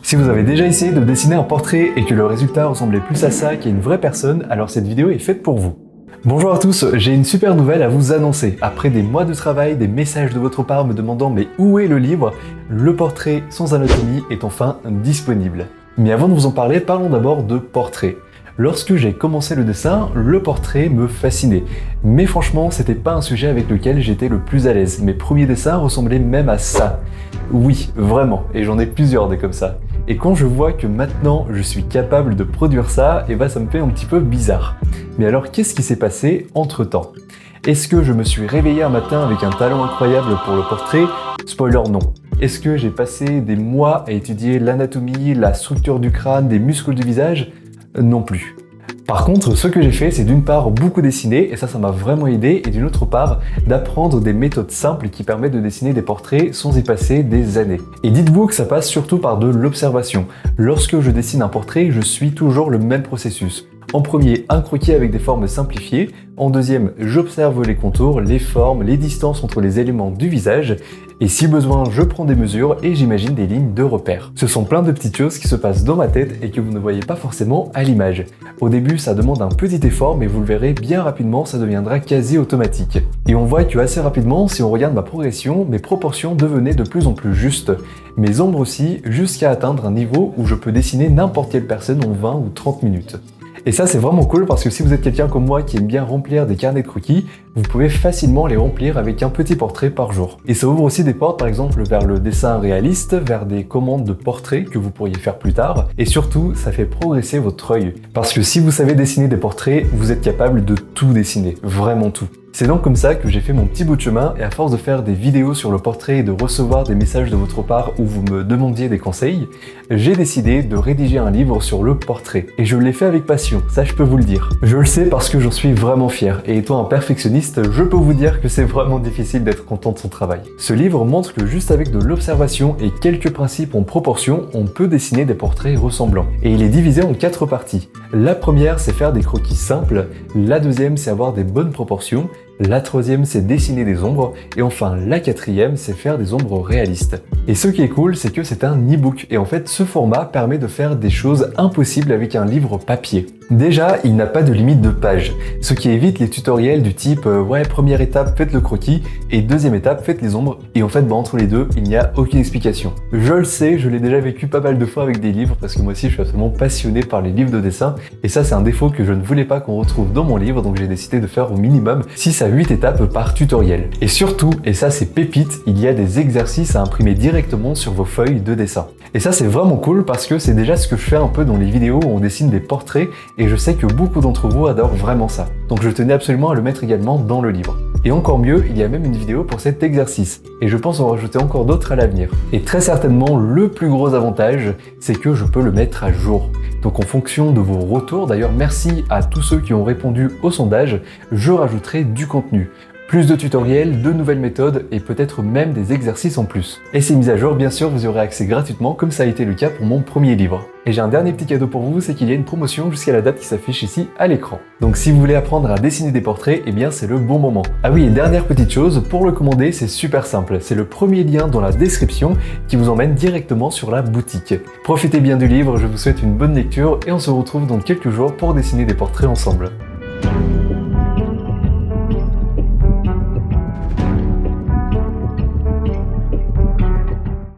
Si vous avez déjà essayé de dessiner un portrait et que le résultat ressemblait plus à ça qu'à une vraie personne, alors cette vidéo est faite pour vous. Bonjour à tous, j'ai une super nouvelle à vous annoncer. Après des mois de travail, des messages de votre part me demandant mais où est le livre, le portrait sans anatomie est enfin disponible. Mais avant de vous en parler, parlons d'abord de portrait. Lorsque j'ai commencé le dessin, le portrait me fascinait. Mais franchement, c'était pas un sujet avec lequel j'étais le plus à l'aise. Mes premiers dessins ressemblaient même à ça. Oui, vraiment, et j'en ai plusieurs des comme ça. Et quand je vois que maintenant je suis capable de produire ça, et ça me fait un petit peu bizarre. Mais alors qu'est-ce qui s'est passé entre-temps ? Est-ce que je me suis réveillé un matin avec un talent incroyable pour le portrait ? Spoiler non. Est-ce que j'ai passé des mois à étudier l'anatomie, la structure du crâne, des muscles du visage ? Non plus. Par contre, ce que j'ai fait, c'est d'une part beaucoup dessiner, et ça m'a vraiment aidé, et d'une autre part, d'apprendre des méthodes simples qui permettent de dessiner des portraits sans y passer des années. Et dites-vous que ça passe surtout par de l'observation. Lorsque je dessine un portrait, je suis toujours le même processus. En premier, un croquis avec des formes simplifiées. En deuxième, j'observe les contours, les formes, les distances entre les éléments du visage. Et si besoin, je prends des mesures et j'imagine des lignes de repère. Ce sont plein de petites choses qui se passent dans ma tête et que vous ne voyez pas forcément à l'image. Au début, ça demande un petit effort, mais vous le verrez bien rapidement, ça deviendra quasi automatique. Et on voit que assez rapidement, si on regarde ma progression, mes proportions devenaient de plus en plus justes. Mes ombres aussi, jusqu'à atteindre un niveau où je peux dessiner n'importe quelle personne en 20 ou 30 minutes. Et ça c'est vraiment cool parce que si vous êtes quelqu'un comme moi qui aime bien remplir des carnets de croquis, vous pouvez facilement les remplir avec un petit portrait par jour. Et ça ouvre aussi des portes par exemple vers le dessin réaliste, vers des commandes de portraits que vous pourriez faire plus tard. Et surtout, ça fait progresser votre œil. Parce que si vous savez dessiner des portraits, vous êtes capable de tout dessiner, vraiment tout. C'est donc comme ça que j'ai fait mon petit bout de chemin et à force de faire des vidéos sur le portrait et de recevoir des messages de votre part où vous me demandiez des conseils, j'ai décidé de rédiger un livre sur le portrait. Et je l'ai fait avec passion, ça je peux vous le dire. Je le sais parce que j'en suis vraiment fier et étant un perfectionniste, je peux vous dire que c'est vraiment difficile d'être content de son travail. Ce livre montre que juste avec de l'observation et quelques principes en proportion, on peut dessiner des portraits ressemblants. Et il est divisé en 4 parties. La première, c'est faire des croquis simples. La deuxième, c'est avoir des bonnes proportions. La troisième, c'est dessiner des ombres. Et enfin, la quatrième, c'est faire des ombres réalistes. Et ce qui est cool, c'est que c'est un e-book. Et en fait, ce format permet de faire des choses impossibles avec un livre papier. Déjà, il n'a pas de limite de pages, ce qui évite les tutoriels du type première étape, faites le croquis, et deuxième étape, faites les ombres, et en fait, entre les deux, il n'y a aucune explication. Je le sais, je l'ai déjà vécu pas mal de fois avec des livres, parce que moi aussi, je suis absolument passionné par les livres de dessin, et ça, c'est un défaut que je ne voulais pas qu'on retrouve dans mon livre, donc j'ai décidé de faire au minimum 6 à 8 étapes par tutoriel. Et surtout, et ça c'est pépite, il y a des exercices à imprimer directement sur vos feuilles de dessin. Et ça c'est vraiment cool parce que c'est déjà ce que je fais un peu dans les vidéos où on dessine des portraits et je sais que beaucoup d'entre vous adorent vraiment ça. Donc je tenais absolument à le mettre également dans le livre. Et encore mieux, il y a même une vidéo pour cet exercice. Et je pense en rajouter encore d'autres à l'avenir. Et très certainement, le plus gros avantage, c'est que je peux le mettre à jour. Donc en fonction de vos retours, d'ailleurs merci à tous ceux qui ont répondu au sondage, je rajouterai du contenu. Plus de tutoriels, de nouvelles méthodes et peut-être même des exercices en plus. Et ces mises à jour, bien sûr, vous y aurez accès gratuitement comme ça a été le cas pour mon premier livre. Et j'ai un dernier petit cadeau pour vous, c'est qu'il y a une promotion jusqu'à la date qui s'affiche ici à l'écran. Donc si vous voulez apprendre à dessiner des portraits, eh bien c'est le bon moment. Ah oui, et dernière petite chose, pour le commander, c'est super simple. C'est le premier lien dans la description qui vous emmène directement sur la boutique. Profitez bien du livre, je vous souhaite une bonne lecture et on se retrouve dans quelques jours pour dessiner des portraits ensemble.